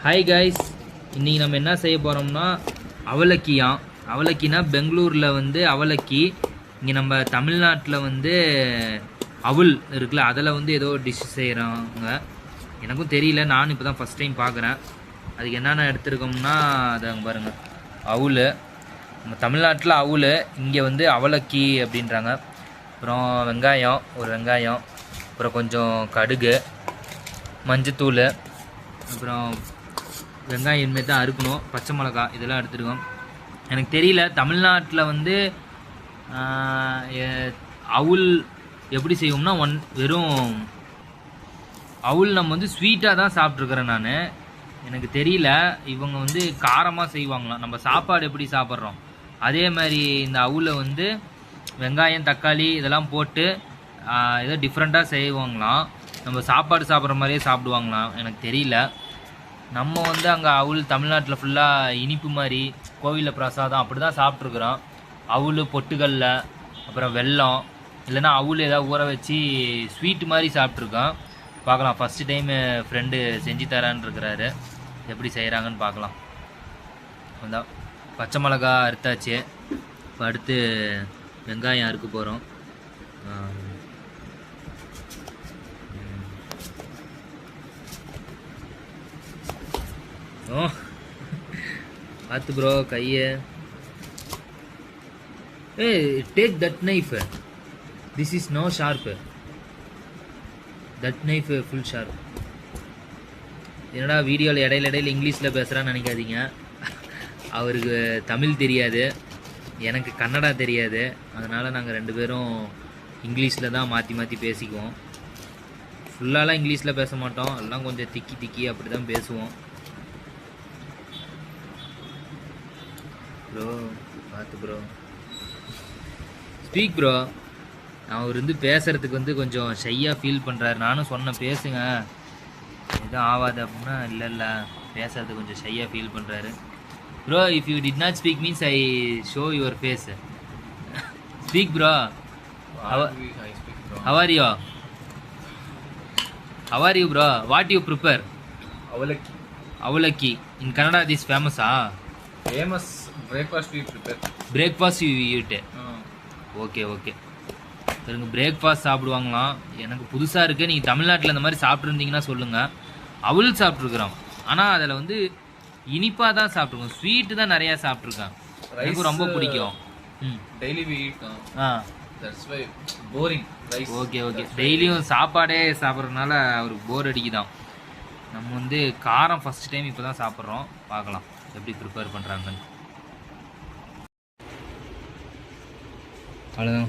Hi guys, இன்றைக்கி நம்ம என்ன செய்ய போகிறோம்னா அவலக்கியாம். அவலக்கினா பெங்களூரில் வந்து அவலக்கி, இங்கே நம்ம தமிழ்நாட்டில் வந்து அவுல் இருக்குல்ல, அதில் வந்து ஏதோ டிஷ் செய்கிறாங்க. எனக்கும் தெரியல, நானும் இப்போ தான் ஃபஸ்ட் டைம் பார்க்குறேன். அதுக்கு என்னென்ன எடுத்துருக்கோம்னா அதை அங்கே பாருங்கள், அவுல். நம்ம தமிழ்நாட்டில் அவுல், இங்கே வந்து அவலக்கி அப்படின்றாங்க. அப்புறம் வெங்காயம், ஒரு வெங்காயம், அப்புறம் கொஞ்சம் கடுகு, மஞ்சத்தூள், அப்புறம் வெங்காயம் இனிமேல் தான் அறுக்கணும், பச்சை மிளகா, இதெல்லாம் எடுத்துருக்கோம். எனக்கு தெரியல தமிழ்நாட்டில் வந்து அவுல் எப்படி செய்வோம்னா வெறும் அவுல் நம்ம வந்து ஸ்வீட்டாக தான் சாப்பிட்ருக்குறேன் நான். எனக்கு தெரியல இவங்க வந்து காரமாக செய்வாங்களாம். நம்ம சாப்பாடு எப்படி சாப்பிட்றோம் அதே மாதிரி இந்த அவுலை வந்து வெங்காயம் தக்காளி இதெல்லாம் போட்டு ஏதோ டிஃப்ரெண்ட்டாக செய்வாங்களாம். நம்ம சாப்பாடு சாப்பிட்ற மாதிரியே சாப்பிடுவாங்களாம். எனக்கு தெரியல. நம்ம வந்து அங்கே அவுல் தமிழ்நாட்டில் ஃபுல்லாக இனிப்பு மாதிரி கோவிலில் பிரசாதம் அப்படி தான் சாப்பிட்ருக்குறோம். அவுல் பொட்டுக்கல்ல, அப்புறம் வெல்லம், இல்லைன்னா அவுல் ஏதாவது ஊற வச்சு ஸ்வீட்டு மாதிரி சாப்பிட்ருக்கோம். பார்க்கலாம், ஃபஸ்ட்டு டைமு ஃப்ரெண்டு செஞ்சு தரான்னு இருக்கிறாரு. எப்படி செய்கிறாங்கன்னு பார்க்கலாம். அதான் பச்சை மிளகா அறுத்தாச்சு. இப்போ அடுத்து வெங்காயம் அறுக்க போகிறோம். ஓ பார்த்து ப்ரோ கையை. Take that knife, this is no sharp, that knife full sharp. என்னடா வீடியோவில் இடையில இங்கிலீஷில் பேசுகிறான்னு நினைக்காதீங்க. அவருக்கு தமிழ் தெரியாது, எனக்கு கன்னடா தெரியாது. அதனால் நாங்கள் ரெண்டு பேரும் இங்கிலீஷில் தான் மாற்றி மாற்றி பேசிக்குவோம். ஃபுல்லாலாம் இங்கிலீஷில் பேச மாட்டோம், எல்லாம் கொஞ்சம் திக்கி அப்படி தான் பேசுவோம். ப்ரோ பார்த்து ப்ரோ, ஸ்பீக் ப்ரோ. அவர் வந்து பேசுகிறதுக்கு வந்து கொஞ்சம் ஷையாக ஃபீல் பண்ணுறாரு. நானும் சொன்னேன் பேசுங்க, எதுவும் ஆகாது அப்படின்னா இல்லை பேசுறதுக்கு கொஞ்சம் ஷையாக ஃபீல் பண்ணுறாரு. Bro, if you did not speak means I show your face. Speak bro. How are you? How are you bro? What you prepare? Avalakki. Avalakki. In Kannada this famous Famous breakfast we prepare. Breakfast you eat. Okay சரிங்க, breakfast சாப்பிடுவாங்களாம். எனக்கு புதுசாக இருக்குது. நீங்கள் தமிழ்நாட்டில் இந்த மாதிரி சாப்பிட்ருந்தீங்கன்னா சொல்லுங்கள். அவுல் சாப்பிட்ருக்குறோம், ஆனால் அதில் வந்து இனிப்பாக தான் சாப்பிட்ருக்கோம். ஸ்வீட்டு தான் நிறையா சாப்பிட்ருக்கேன். எனக்கு ரொம்ப பிடிக்கும். Daily we eat. That's why boring. Rice. Okay டெய்லியும் சாப்பாடே சாப்பிட்றதுனால அவருக்கு போர் அடிக்குதான். நம்ம வந்து காரம் ஃபஸ்ட் டைம் இப்போ தான் சாப்பிட்றோம். பார்க்கலாம் எப்படி ப்ரிப்பேர் பண்ணுறாங்கன்னு. அவ்வளோதான்,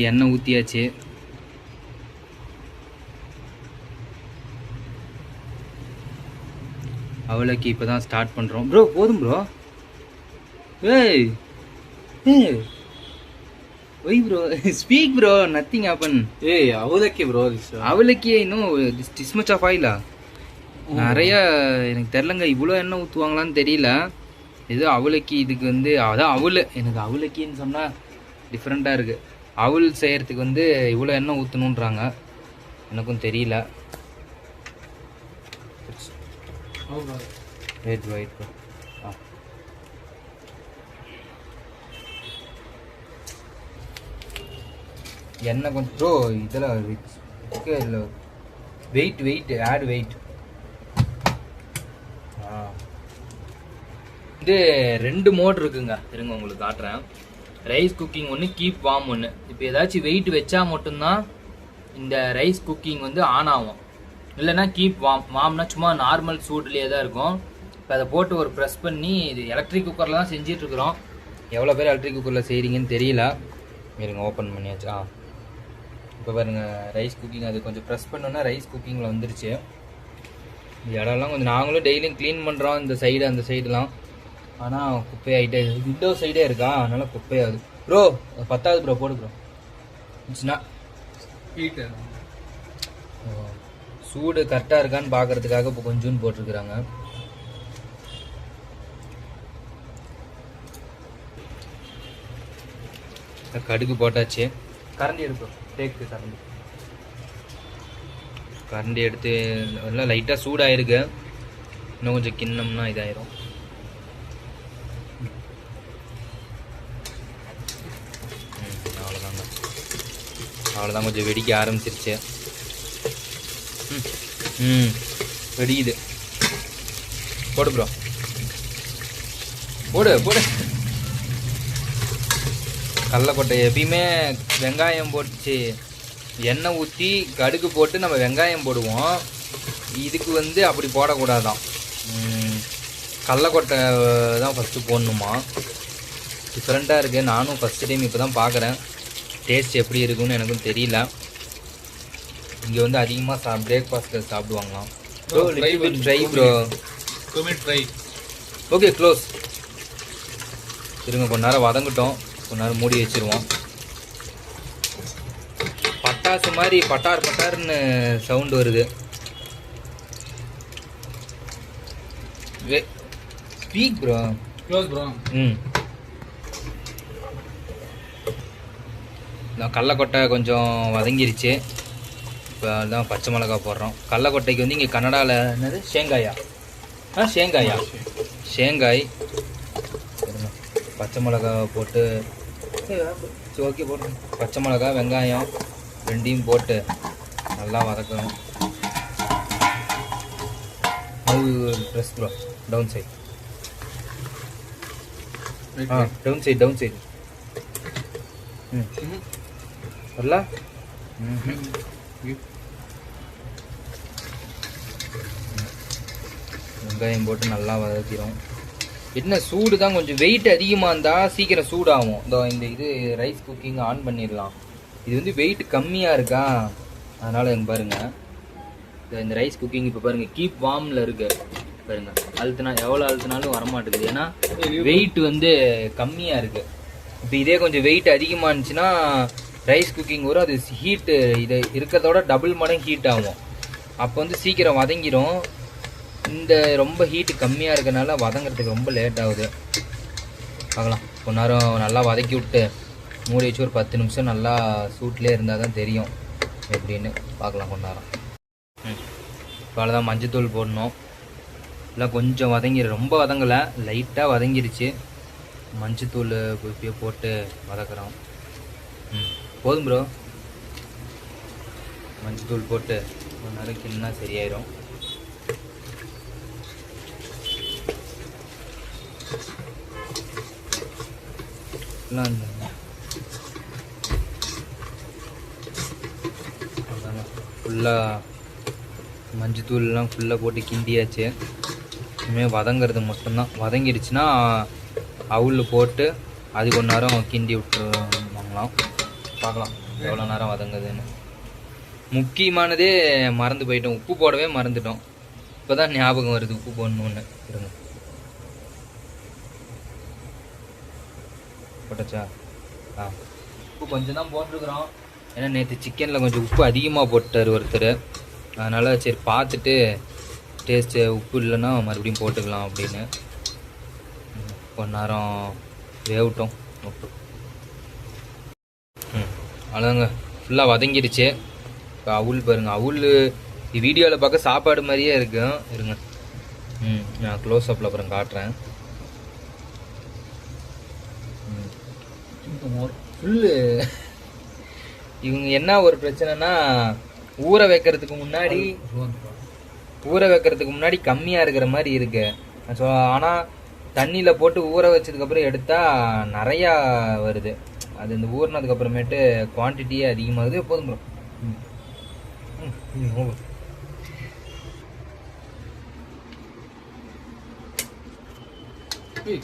எண்ணெய் ஊற்றியாச்சு. அவளுக்கு இப்போ தான் ஸ்டார்ட் பண்ணுறோம். ப்ரோ போதும் ப்ரோ. ஏய் why bro, speak bro, nothing happen. ஏய் அவலக்கி ப்ரோ, அவலக்கி இன்னும் திஸ் மச் ஆஃப் ஆயிலா? நிறைய எனக்கு தெரிலங்க, இவ்வளோ எண்ணெய் ஊற்றுவாங்களான்னு தெரியல. ஏதோ அவலக்கி இதுக்கு வந்து அதான் அவுல். எனக்கு அவலக்கின்னு சொன்னால் டிஃப்ரெண்ட்டாக இருக்குது. அவுல் செய்கிறதுக்கு வந்து இவ்வளோ எண்ணெய் ஊற்றணுன்றாங்க, எனக்கும் தெரியல. வெயிட் எண்ணெய் கொஞ்சம் ப்ரோ, இதெல்லாம் இல்லை. Wait and wait. இது 2 மோட் இருக்குங்க, இருங்க உங்களுக்கு காட்டுறேன். ரைஸ் குக்கிங் ஒன்று, கீப் வார்ம் ஒன்று. இப்போ ஏதாச்சும் வெயிட் வச்சா மட்டும்தான் இந்த ரைஸ் குக்கிங் வந்து ஆன் ஆகும், இல்லைன்னா கீப் வார்ம்னா சும்மா நார்மல் சூட்லேயே தான் இருக்கும். இப்போ அதை போட்டு ஒரு ப்ரெஸ் பண்ணி, இது எலக்ட்ரிக் குக்கரில் தான் செஞ்சிட்ருக்குறோம். எவ்வளோ பேர் எலக்ட்ரிக் குக்கரில் செய்கிறீங்கன்னு தெரியல. இருங்க ஓப்பன் பண்ணியாச்சு. இப்போ பாருங்கள் ரைஸ் குக்கிங். அது கொஞ்சம் ப்ரெஸ் பண்ணோன்னா ரைஸ் குக்கிங்கில் வந்துருச்சு. இந்த இடம்லாம் கொஞ்சம் நாங்களும் டெய்லியும் க்ளீன் பண்ணுறோம், இந்த சைடு அந்த சைடுலாம். ஆனால் குப்பையாகிட்டே, விண்டோ சைடே இருக்கா, அதனால் குப்பையாகுது. ப்ரோ 10வது ப்ரோ போடு ப்ரோ. இருந்துச்சுன்னா சூடு கரெக்டாக இருக்கான்னு பார்க்கறதுக்காக இப்போ கொஞ்சோன்னு போட்டிருக்குறாங்க. கடுகு போட்டாச்சு. கரண்டி எடுப்போம், டேக்கு கரண்டி எடுத்து எல்லாம் லைட்டாக சூடாகிருக்கு. இன்னும் கொஞ்சம் கிண்ணம்னா இதாயிரும். அவ்வளோதாங்க, அவ்வளோதான். கொஞ்சம் வெடிக்க ஆரம்பிச்சிருச்சு. வெடிக்குது. போடு ப்ரோ, போடு போடு. கடலக்கொட்டை எப்பயுமே வெங்காயம் போட்டு எண்ணெய் ஊற்றி கடுகு போட்டு நம்ம வெங்காயம் போடுவோம். இதுக்கு வந்து அப்படி போடக்கூடாதான். கடலக்கொட்டை தான் ஃபஸ்ட்டு போடணுமா. டிஃப்ரெண்ட்டாக இருக்குது. நானும் ஃபஸ்ட்டு டைம் இப்போ தான் பார்க்குறேன். டேஸ்ட் எப்படி இருக்குன்னு எனக்கும் தெரியல. இங்கே வந்து அதிகமாக பிரேக்ஃபாஸ்ட்டில் சாப்பிடுவாங்களாம். Bro little bit try bro. 2 minutes try. Okay close. இருங்க, கொஞ்ச நேரம் வதங்கட்டும். கொஞ்ச நேரம் மூடி வச்சுருவோம். பட்டாசு மாதிரி பட்டார் பட்டார்னு சவுண்டு வருது. Speak bro. Close bro. கடலக்கொட்டை கொஞ்சம் வதங்கிருச்சு. இப்போ தான் பச்சை மிளகா போடுறோம். கடலக்கொட்டைக்கு வந்து இங்கே கன்னடாவில் என்னது தேங்காயா? தேங்காயா, தேங்காய். பச்சை மிளகா போட்டு ஓகே போடுறோம். பச்சை மிளகா வெங்காயம் ரெண்டையும் போட்டு நல்லா வதக்கணும். Press bro, down side. Down side, down side. வரல. வெங்காயம் போட்டு நல்லா வதக்கிறோம். என்ன சூடு தான் கொஞ்சம் வெயிட் அதிகமாக இருந்தால் சீக்கிரம் சூடாகும். இந்த இது ரைஸ் குக்கிங் ஆன் பண்ணிடலாம். இது வந்து வெயிட் கம்மியாக இருக்கா, அதனால் எங்க பாருங்கள். இந்த ரைஸ் குக்கிங் இப்போ பாருங்கள் கீப் வார்மில் இருக்கு பாருங்கள். அழுத்தினா எவ்வளோ அழுத்தினாலும் வரமாட்டேங்குது. ஏன்னா வெயிட் வந்து கம்மியாக இருக்குது. இப்போ இதே கொஞ்சம் வெயிட் அதிகமாக இருந்துச்சுன்னா ரைஸ் குக்கிங் வரும். அது ஹீட்டு இது இருக்கிறதோட டபுள் மடங்கு ஹீட் ஆகும். அப்போ வந்து சீக்கிரம் வதங்கிடும். இந்த ரொம்ப ஹீட்டு கம்மியாக இருக்கனால வதங்கிறதுக்கு ரொம்ப லேட் ஆகுது. பார்க்கலாம். கொஞ்ச நேரம் நல்லா வதக்கி விட்டு மூடி வச்சு ஒரு 10 நிமிஷம் நல்லா சூட்லேயே இருந்தால் தான் தெரியும் எப்படின்னு. பார்க்கலாம் கொஞ்ச நேரம். இப்போ அவ்வளோதான். மஞ்சத்தூள் போடணும். இல்லை கொஞ்சம் ரொம்ப வதங்கலை, லைட்டாக வதங்கிருச்சு. மஞ்சத்தூள் இப்படியே போட்டு வதக்குறோம். போதும் ப்ரோ. மஞ்சத்தூள் போட்டு கொஞ்ச நேரம் கிண்ணா சரியாயிரும். ஃபுல்லாக மஞ்சத்தூள்லாம் ஃபுல்லாக போட்டு கிண்டியாச்சு. இனிமேல் வதங்கிறது மட்டும்தான். வதங்கிடுச்சுன்னா அவுளில் போட்டு அது கொஞ்ச நேரம் கிண்டி விட்டுருவாங்களாம். பார்க்கலாம் எவ்வளோ நேரம் வதங்குதுன்னு. முக்கியமானதே மறந்து போயிட்டோம். உப்பு போடவே மறந்துட்டோம். இப்போ தான் ஞாபகம் வருது உப்பு போடணுன்னு. இருங்க, போட்டாச்சா? உப்பு கொஞ்சம் தான் போட்டிருக்குறோம். ஏன்னா நேற்று சிக்கனில் கொஞ்சம் உப்பு அதிகமாக போட்டார் ஒருத்தர். அதனால் சரி பார்த்துட்டு டேஸ்ட்டு உப்பு இல்லைன்னா மறுபடியும் போட்டுக்கலாம் அப்படின்னு. கொஞ்ச நேரம் வேகட்டும் உப்பு. அவ்வளோதாங்க, ஃபுல்லாக வதங்கிடுச்சு. இப்போ அவுள் பாருங்கள். அவுள் வீடியோவில் பார்க்க சாப்பாடு மாதிரியே இருக்கும். இருங்க, நான் க்ளோஸ் அப்பில் அப்புறம் காட்டுறேன். ஃபுல்லு இவங்க என்ன ஒரு பிரச்சனைனா ஊற வைக்கிறதுக்கு முன்னாடி கம்மியாக இருக்கிற மாதிரி இருக்கு. ஸோ ஆனால் தண்ணியில் போட்டு ஊற வச்சதுக்கப்புறம் எடுத்தால் நிறையா வருது. அது இந்த ஊறினதுக்கப்புறமேட்டு குவான்டிட்டியே அதிகமாகுது. போதும் bro.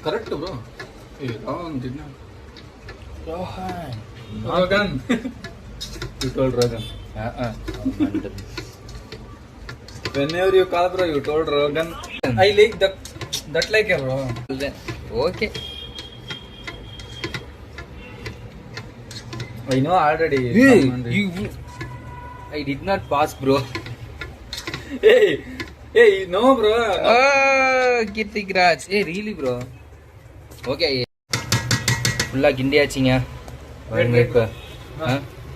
Correct bro. Rohan. Rogan. You told Rogan. Whenever you call bro, you told Rogan. I like that like bro. Okay. I know already. I did not pass bro. Hey, no bro. Oh, Kirtik Raj. Hey, really bro. Okay. ஃபுல்லாக கிண்டியாச்சிங்க. பாருங்க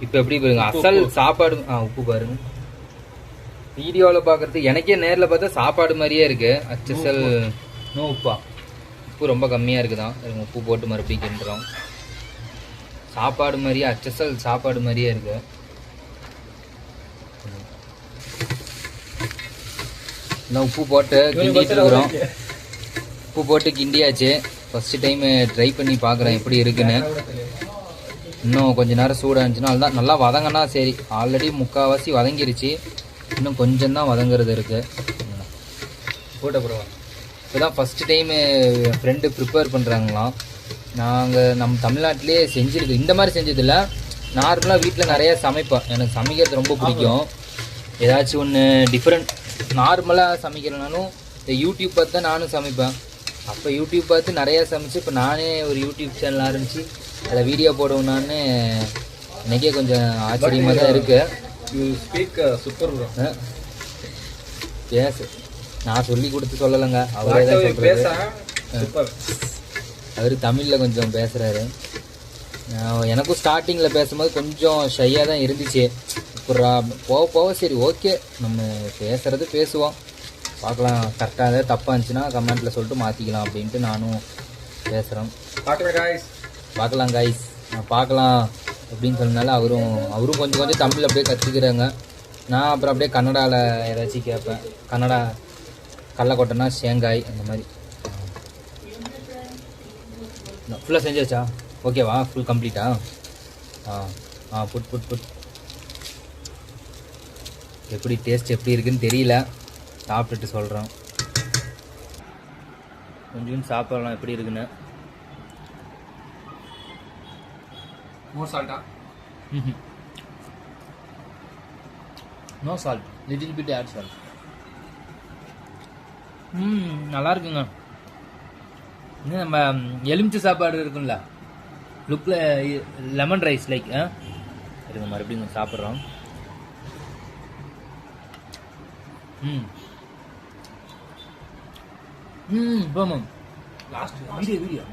இப்போ எப்படி பாருங்க அசல் சாப்பாடு. உப்பு பாருங்க. வீடியோவில் பார்க்குறது எனக்கே நேரில் பார்த்தா சாப்பாடு மாதிரியே இருக்கு. HSL நோ உப்பா, உப்பு ரொம்ப கம்மியாக இருக்குதான். உப்பு போட்டு மறுபடியும் கிண்டுறோம். சாப்பாடு மாதிரியே HSL சாப்பாடு மாதிரியே இருக்கு. எல்லாம் உப்பு போட்டு கிண்டிட்டு இருக்கிறோம். உப்பு போட்டு கிண்டியாச்சு. ஃபர்ஸ்ட் டைம் ட்ரை பண்ணி பார்க்குறேன் எப்படி இருக்குன்னு. இன்னும் கொஞ்ச நேரம் சூடாக இருந்துச்சுன்னா அதுதான் நல்லா வதங்கினா சரி. ஆல்ரெடி முக்கால்வாசி வதங்கிருச்சு, இன்னும் கொஞ்சம் தான் வதங்குறது இருக்கு. போட்ட போடுவோம். இப்போ தான் ஃபஸ்ட்டு டைமு என் ஃப்ரெண்டு ப்ரிப்பேர் பண்ணுறாங்களாம். நாங்கள் நம்ம தமிழ்நாட்டிலே செஞ்சுருக்கு, இந்த மாதிரி செஞ்சதில்லை. நார்மலாக வீட்டில் நிறையா சமைப்பேன். எனக்கு சமைக்கிறது ரொம்ப பிடிக்கும். ஏதாச்சும் ஒன்று டிஃப்ரெண்ட். நார்மலாக சமைக்கிறனாலும் இந்த யூடியூப் பார்த்து தான் நானும் சமைப்பேன். அப்போ யூடியூப் பார்த்து நிறையா சமைச்சு இப்போ நானே ஒரு யூடியூப் சேனல் ஆரம்பித்து அதில் வீடியோ போடுவேன்னான்னு எனக்கே கொஞ்சம் ஆச்சரியமாக தான் இருக்குது. சூப்பர் பேசு, நான் சொல்லி கொடுத்து சொல்லலைங்க, அவரே தான் சொல்கிறாரு. அவர் தமிழில் கொஞ்சம் பேசுகிறாரு. எனக்கும் ஸ்டார்டிங்கில் பேசும்போது கொஞ்சம் ஷையாக தான் இருந்துச்சு. அப்புறம் போக போக சரி ஓகே நம்ம பேசுகிறது பேசுவோம், பார்க்கலாம். கரெக்டாக ஏதாவது தப்பாக இருந்துச்சுன்னா கமெண்ட்டில் சொல்லிட்டு மாற்றிக்கலாம் அப்படின்ட்டு நானும் பேசுகிறேன். பார்க்கலாம் காய்ஸ், நான் பார்க்கலாம் அப்படின்னு சொன்னால அவரும் கொஞ்சம் கொஞ்சம் தமிழ் அப்படியே கற்றுக்கிறாங்க. நான் அப்புறம் அப்படியே கன்னடாவில் ஏதாச்சும் கேட்பேன். கன்னடா கடலக்கொட்டைனா சேங்காய் அந்த மாதிரி. ஃபுல்லாக செஞ்சாச்சா? ஓகேவா? ஃபுல் கம்ப்ளீட்டா? புட் எப்படி டேஸ்ட் எப்படி இருக்குன்னு தெரியல, சாப்பிட்டுட்டு சொல்கிறோம். கொஞ்சம் சாப்பிடலாம் எப்படி இருக்குன்னு. மோர் சால்ட்டா? No salt, little bit add salt. நல்லா இருக்குங்க. இன்னும் நம்ம எலுமிச்சை சாப்பாடு இருக்கும்ல, லுக்கில் லெமன் ரைஸ் லைக் இருங்க, மறுபடியும் சாப்பிட்றோம். வீடியோ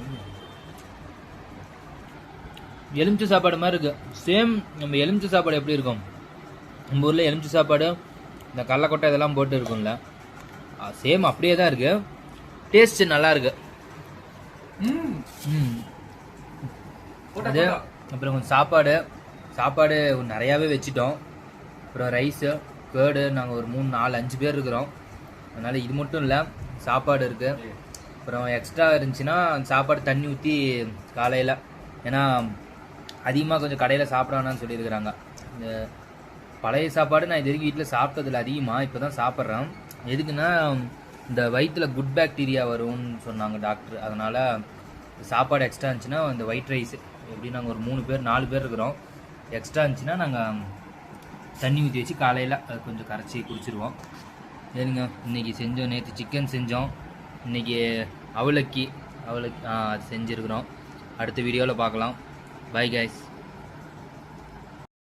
எலுமிச்சை சாப்பாடு மாதிரி இருக்கு. சேம் நம்ம எலுமிச்சை சாப்பாடு எப்படி இருக்கும், நம்ம ஊரில் எலுமிச்சை சாப்பாடு இந்த கடலக்கொட்டை இதெல்லாம் போட்டு இருக்கும்ல, சேம் அப்படியே தான் இருக்கு. டேஸ்ட் நல்லா இருக்கு. அது அப்புறம் கொஞ்சம் சாப்பாடு நிறையாவே வச்சுட்டோம். அப்புறம் ரைஸு கேர்டு, நாங்கள் ஒரு 3 4 5 பேர் இருக்கிறோம். அதனால் இது மட்டும் இல்லை, சாப்பாடு இருக்குது. அப்புறம் எக்ஸ்ட்ரா இருந்துச்சுன்னா சாப்பாடு தண்ணி ஊற்றி காலையில், ஏன்னா அதிகமாக கொஞ்சம் கடையில் சாப்பிட வேணாம்னு சொல்லியிருக்கிறாங்க. இந்த பழைய சாப்பாடு நான் இது வரைக்கும் வீட்டில் சாப்பிட்டதில்ல அதிகமாக, இப்போ தான் சாப்பிட்றேன். எதுக்குன்னா இந்த வயிற்றில் குட் பாக்டீரியா வரும்னு சொன்னாங்க டாக்டர். அதனால் சாப்பாடு எக்ஸ்ட்ரா இருந்துச்சுன்னா இந்த ஒயிட் ரைஸ் எப்படி நாங்கள் ஒரு 3 பேர் 4 பேர் இருக்கிறோம், எக்ஸ்ட்ரா இருந்துச்சுன்னா நாங்கள் தண்ணி ஊற்றி வச்சு காலையில் அது கொஞ்சம் கரைச்சி குடிச்சிருவோம். சரிங்க, இன்றைக்கி செஞ்சோம். நேற்று சிக்கன் செஞ்சோம், இன்றைக்கி அவலக்கி அது செஞ்சுருக்குறோம். அடுத்த வீடியோவில் பார்க்கலாம். Bye guys.